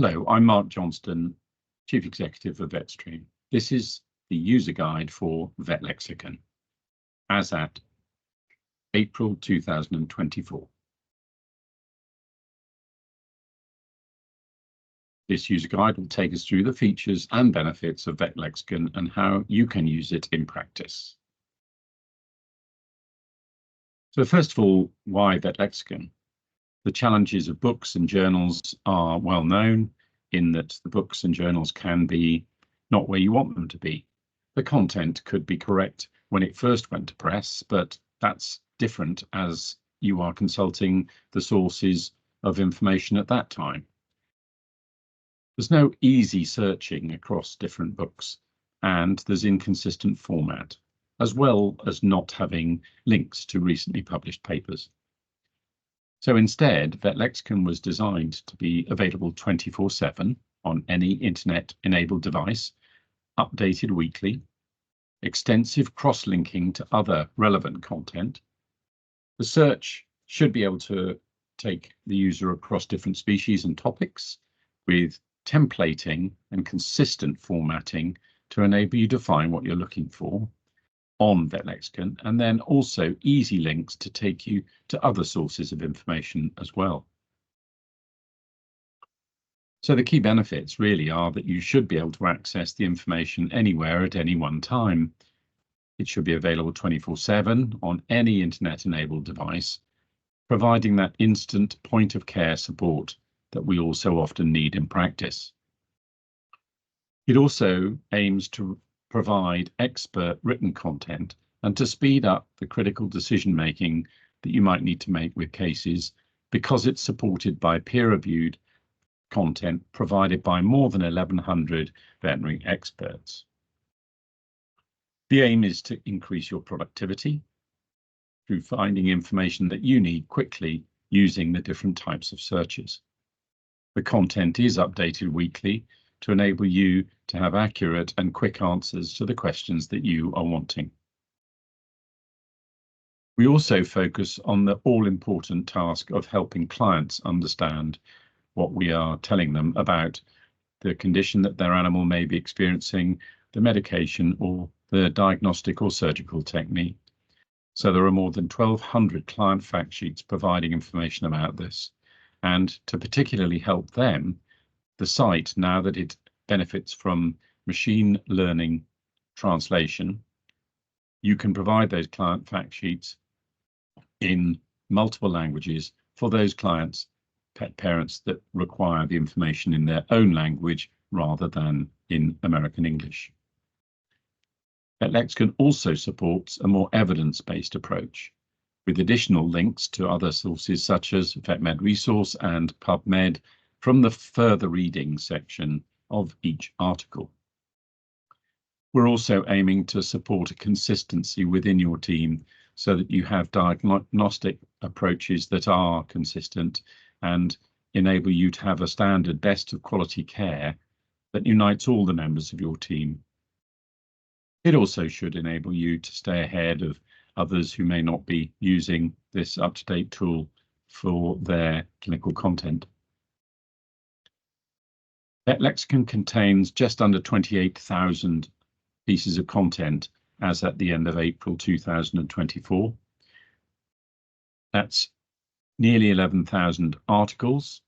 Hello, I'm Mark Johnston, Chief Executive of Vetstream. This is the user guide for Vetlexicon, as at April 2024. This user guide will take us through the features and benefits of Vetlexicon and how you can use it in practice. So first of all, why Vetlexicon? The challenges of books and journals are well known in that the books and journals can be not where you want them to be. The content could be correct when it first went to press, but that's different as you are consulting the sources of information at that time. There's no easy searching across different books, and there's inconsistent format, as well as not having links to recently published papers. So instead, Vetlexicon was designed to be available 24/7 on any internet-enabled device, updated weekly, extensive cross-linking to other relevant content. The search should be able to take the user across different species and topics with templating and consistent formatting to enable you to find what you're looking for on Vetlexicon, and then also easy links to take you to other sources of information as well. So the key benefits really are that you should be able to access the information anywhere at any one time. It should be available 24/7 on any internet-enabled device, providing that instant point-of-care support that we all so often need in practice. It also aims to provide expert written content and to speed up the critical decision-making that you might need to make with cases, because it's supported by peer-reviewed content provided by more than 1,100 veterinary experts. The aim is to increase your productivity through finding information that you need quickly using the different types of searches. The content is updated weekly to enable you to have accurate and quick answers to the questions that you are wanting. We also focus on the all-important task of helping clients understand what we are telling them about the condition that their animal may be experiencing, the medication or the diagnostic or surgical technique. So there are more than 1,200 client fact sheets providing information about this. And to particularly help them, the site, now that it benefits from machine learning translation, you can provide those client fact sheets in multiple languages for those clients, pet parents that require the information in their own language rather than in American English. Vetlexicon also supports a more evidence-based approach, with additional links to other sources such as VetMed Resource and PubMed from the further reading section of each article. We're also aiming to support a consistency within your team so that you have diagnostic approaches that are consistent and enable you to have a standard best of quality care that unites all the members of your team. It also should enable you to stay ahead of others who may not be using this up-to-date tool for their clinical content. Vetlexicon contains just under 28,000 pieces of content as at the end of April 2024. That's nearly 11,000 articles,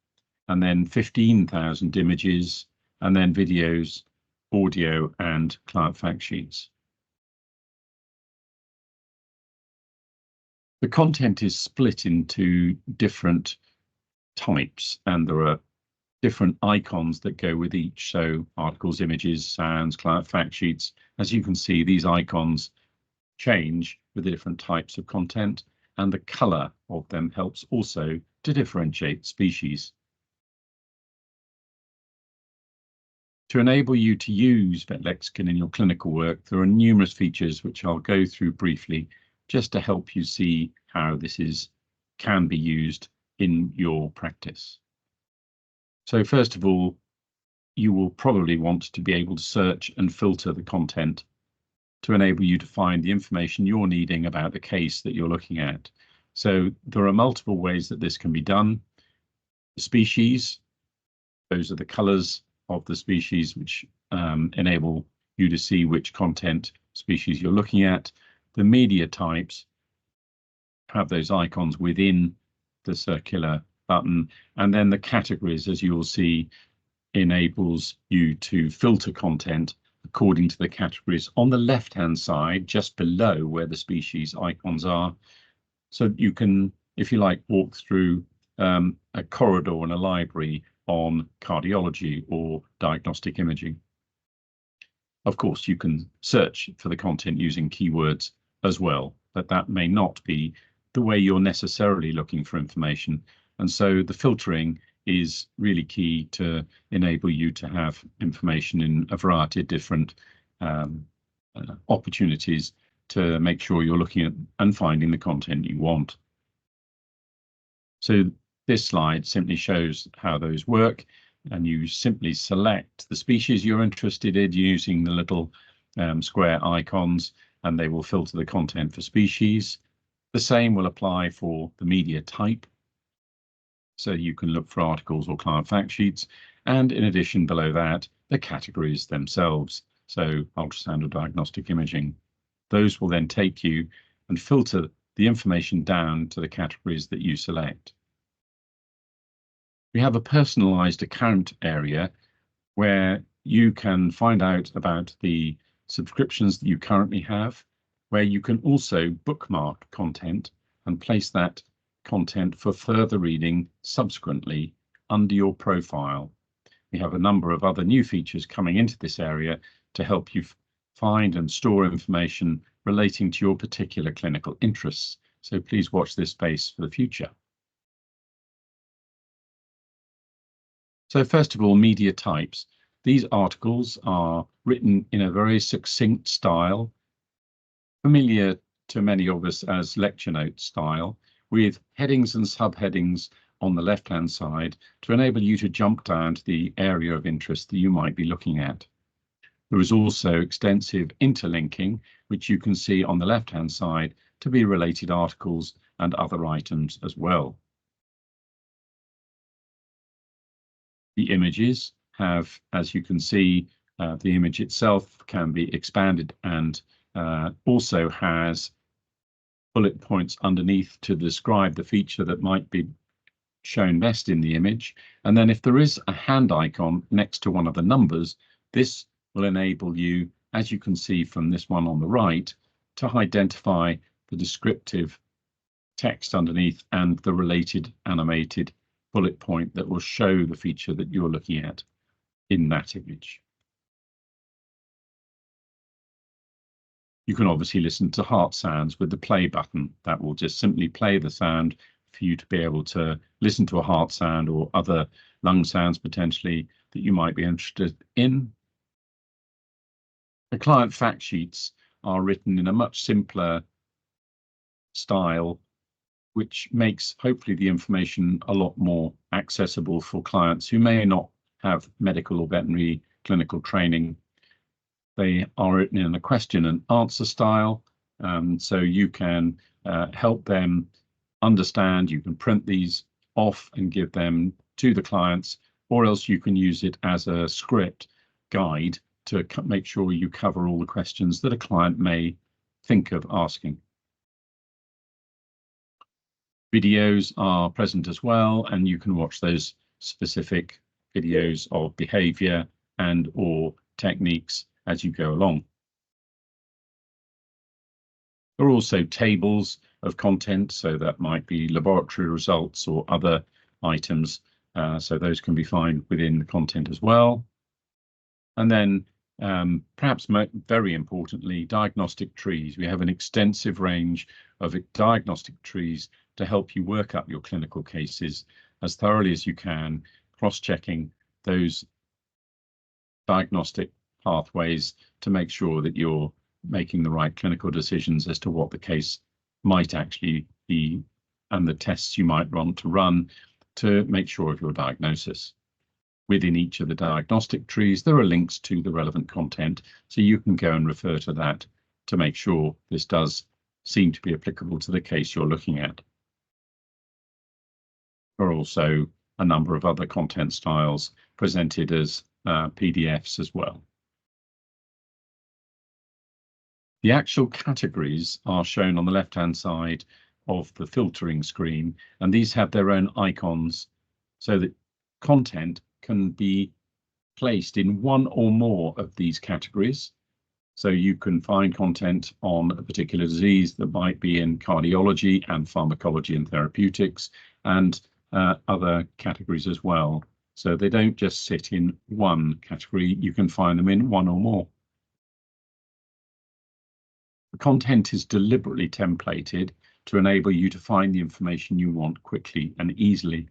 and then 15,000 images, and then videos, audio, and client fact sheets. The content is split into different types, and there are different icons that go with each. So articles, images, sounds, client fact sheets. As you can see, these icons change with the different types of content, and the color of them helps also to differentiate species. To enable you to use Vetlexicon in your clinical work, there are numerous features which I'll go through briefly just to help you see how this can be used in your practice. So first of all, you will probably want to be able to search and filter the content to enable you to find the information you're needing about the case that you're looking at. So there are multiple ways that this can be done. The species, Those are the colors of the species which enable you to see which content species you're looking at. The media types have those icons within the circular button, and then the categories, as you will see, enables you to filter content according to the categories on the left-hand side, just below where the species icons are. So you can, if you like, walk through a corridor in a library on cardiology or diagnostic imaging. Of course, you can search for the content using keywords as well, but that may not be the way you're necessarily looking for information. And so the filtering is really key to enable you to have information in a variety of different opportunities to make sure you're looking at and finding the content you want. So this slide simply shows how those work, and you simply select the species you're interested in using the little square icons, and they will filter the content for species. The same will apply for the media type. So you can look for articles or client fact sheets, and in addition below that, the categories themselves. So ultrasound or diagnostic imaging. Those will then take you and filter the information down to the categories that you select. We have a personalized account area where you can find out about the subscriptions that you currently have, where you can also bookmark content and place that content for further reading subsequently under your profile. We have a number of other new features coming into this area to help you find and store information relating to your particular clinical interests. So please watch this space for the future. So first of all, media types. These articles are written in a very succinct style, familiar to many of us as lecture note style, with headings and subheadings on the left-hand side to enable you to jump down to the area of interest that you might be looking at. There is also extensive interlinking, which you can see on the left-hand side to be related articles and other items as well. The images have, as you can see, the image itself can be expanded and also has bullet points underneath to describe the feature that might be shown best in the image. And then if there is a hand icon next to one of the numbers, this will enable you, as you can see from this one on the right, to identify the descriptive text underneath and the related animated bullet point that will show the feature that you're looking at in that image. You can obviously listen to heart sounds with the play button. That will just simply play the sound for you to be able to listen to a heart sound or other lung sounds potentially that you might be interested in. The client fact sheets are written in a much simpler style, which makes hopefully the information a lot more accessible for clients who may not have medical or veterinary clinical training. They are written in a question and answer style, so you can help them understand. You can print these off and give them to the clients, or else you can use it as a script guide to make sure you cover all the questions that a client may think of asking. Videos are present as well, and you can watch those specific videos of behavior and or techniques as you go along. There are also tables of content, so that might be laboratory results or other items, so those can be found within the content as well. And then perhaps very importantly, diagnostic trees. We have an extensive range of diagnostic trees to help you work up your clinical cases as thoroughly as you can, cross-checking those diagnostic pathways to make sure that you're making the right clinical decisions as to what the case might actually be and the tests you might want to run to make sure of your diagnosis. Within each of the diagnostic trees, there are links to the relevant content, so you can go and refer to that to make sure this does seem to be applicable to the case you're looking at. There are also a number of other content styles presented as PDFs as well. The actual categories are shown on the left-hand side of the filtering screen, and these have their own icons so that content can be placed in one or more of these categories. So you can find content on a particular disease that might be in cardiology and pharmacology and therapeutics and other categories as well. So they don't just sit in one category, you can find them in one or more. The content is deliberately templated to enable you to find the information you want quickly and easily.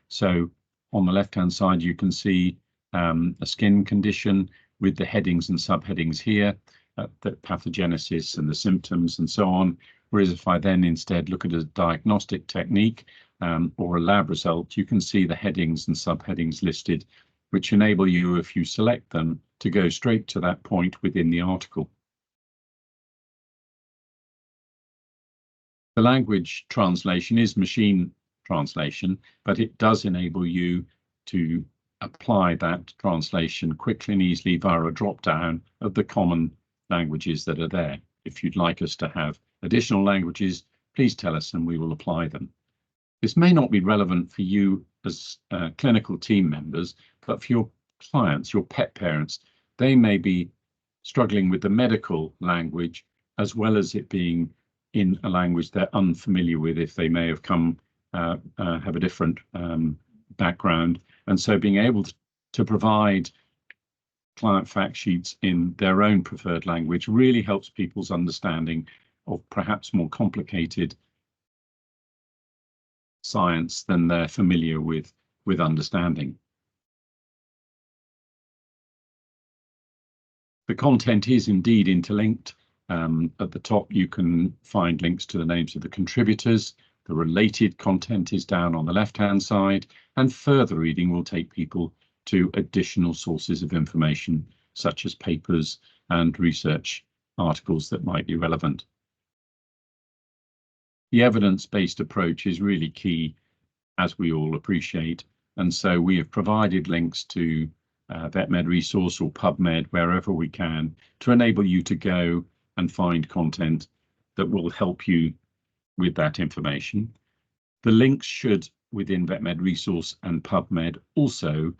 So on the left-hand side, you can see a skin condition with the headings and subheadings here, the pathogenesis and the symptoms and so on. Whereas if I then instead look at a diagnostic technique or a lab result, you can see the headings and subheadings listed, which enable you, if you select them, to go straight to that point within the article. The language translation is machine translation, but it does enable you to apply that translation quickly and easily via a drop-down of the common languages that are there. If you'd like us to have additional languages, please tell us and we will apply them. This may not be relevant for you as clinical team members, but for your clients, your pet parents, they may be struggling with the medical language as well as it being in a language they're unfamiliar with if they may have come have a different background. And so being able to provide client fact sheets in their own preferred language really helps people's understanding of perhaps more complicated science than they're familiar with understanding. The content is indeed interlinked. At the top, you can find links to the names of the contributors. The related content is down on the left-hand side, and further reading will take people to additional sources of information, such as papers and research articles that might be relevant. The evidence-based approach is really key, as we all appreciate, and so we have provided links to VetMed Resource or PubMed wherever we can to enable you to go and find content that will help you with that information. The links should, within VetMed Resource and PubMed, also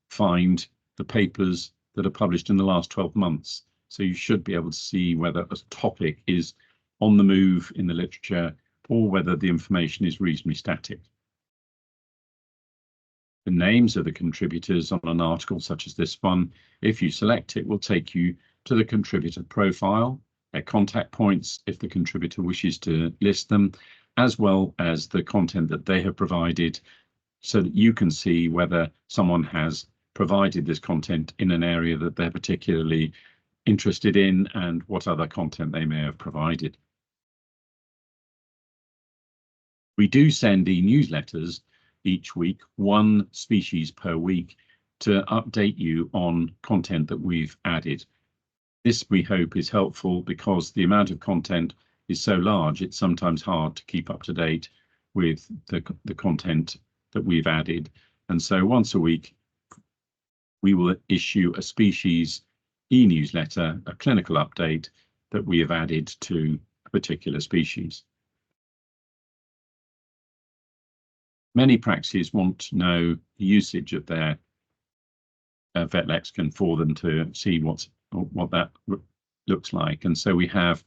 find the papers that are published in the last 12 months. So you should be able to see whether a topic is on the move in the literature or whether the information is reasonably static. The names of the contributors on an article such as this one, if you select it, will take you to the contributor profile, their contact points if the contributor wishes to list them, as well as the content that they have provided so that you can see whether someone has provided this content in an area that they're particularly interested in and what other content they may have provided. We do send e-newsletters each week, one species per week, to update you on content that we've added. This, we hope, is helpful because the amount of content is so large, it's sometimes hard to keep up to date with the content that we've added. And so once a week, we will issue a species e-newsletter, a clinical update that we have added to a particular species. Many practices want to know the usage of their Vetlexicon for them to see what that looks like. And so we have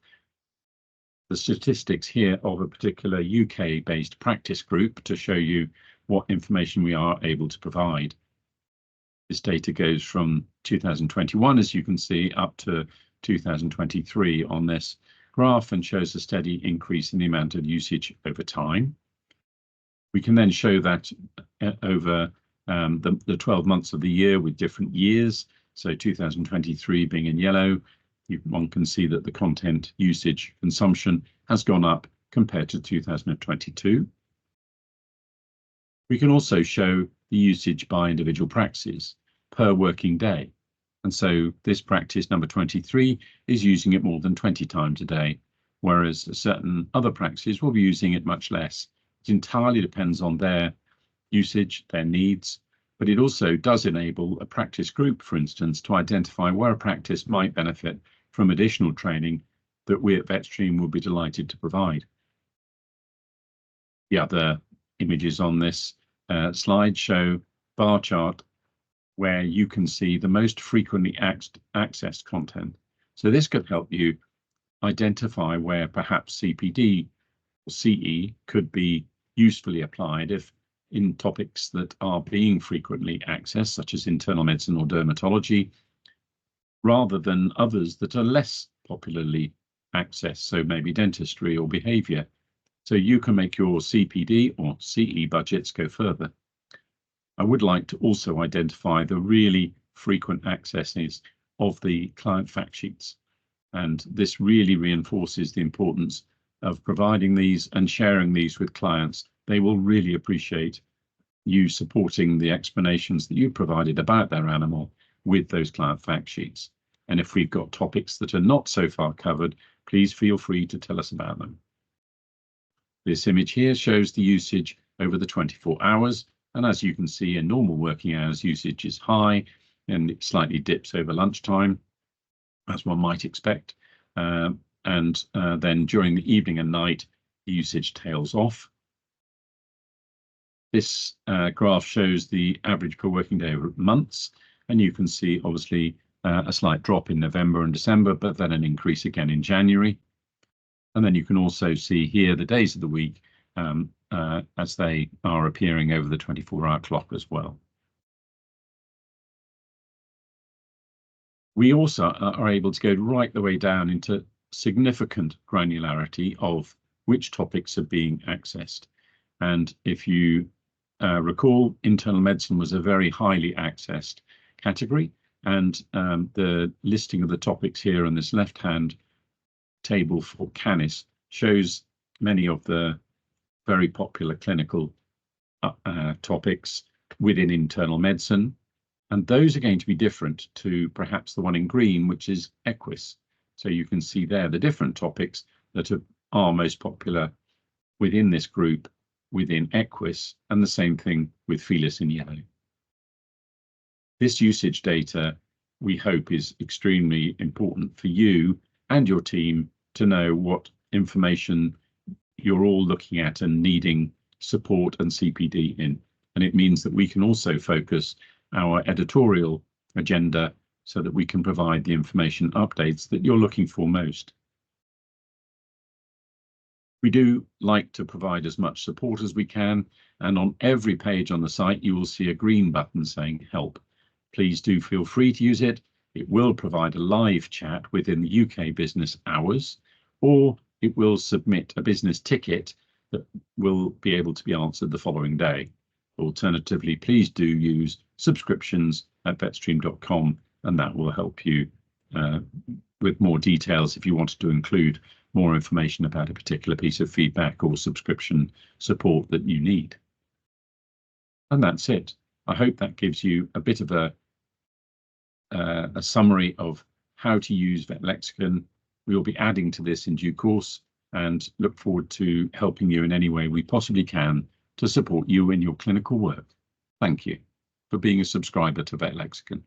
the statistics here of a particular UK-based practice group to show you what information we are able to provide. This data goes from 2021, as you can see, up to 2023 on this graph and shows a steady increase in the amount of usage over time. We can then show that over the 12 months of the year with different years. So 2023 being in yellow, one can see that the content usage consumption has gone up compared to 2022. We can also show the usage by individual practices per working day. And so this practice number 23 is using it more than 20 times a day, whereas certain other practices will be using it much less. It entirely depends on their usage, their needs, but it also does enable a practice group, for instance, to identify where a practice might benefit from additional training that we at VetStream will be delighted to provide. The other images on this slide show bar chart where you can see the most frequently accessed content. So this could help you identify where perhaps CPD or CE could be usefully applied if in topics that are being frequently accessed, such as internal medicine or dermatology, rather than others that are less popularly accessed, so maybe dentistry or behavior. So you can make your CPD or CE budgets go further. I would like to also identify the really frequent accesses of the client fact sheets. And this really reinforces the importance of providing these and sharing these with clients. They will really appreciate you supporting the explanations that you provided about their animal with those client fact sheets. And if we've got topics that are not so far covered, please feel free to tell us about them. This image here shows the usage over the 24 hours. And as you can see, in normal working hours, usage is high and it slightly dips over lunchtime, as one might expect. Then during the evening and night, the usage tails off. This graph shows the average per working day over months, and you can see obviously a slight drop in November and December, but then an increase again in January. And then you can also see here the days of the week as they are appearing over the 24-hour clock as well. We also are able to go right the way down into significant granularity of which topics are being accessed. And if you recall, internal medicine was a very highly accessed category, and the listing of the topics here on this left-hand table for Canis shows many of the very popular clinical topics within internal medicine. And those are going to be different to perhaps the one in green, which is Equus. So you can see there the different topics that are most popular within this group within Equus, and the same thing with Felis in yellow. This usage data, we hope, is extremely important for you and your team to know what information you're all looking at and needing support and CPD in. And it means that we can also focus our editorial agenda so that we can provide the information updates that you're looking for most. We do like to provide as much support as we can, and on every page on the site you will see a green button saying help. Please do feel free to use it. It will provide a live chat within the UK business hours, or it will submit a business ticket that will be able to be answered the following day. Alternatively, please do use subscriptions@vetstream.com, and that will help you with more details if you wanted to include more information about a particular piece of feedback or subscription support that you need. And that's it. I hope that gives you a bit of a summary of how to use Vetlexicon. We will be adding to this in due course and look forward to helping you in any way we possibly can to support you in your clinical work. Thank you for being a subscriber to Vetlexicon.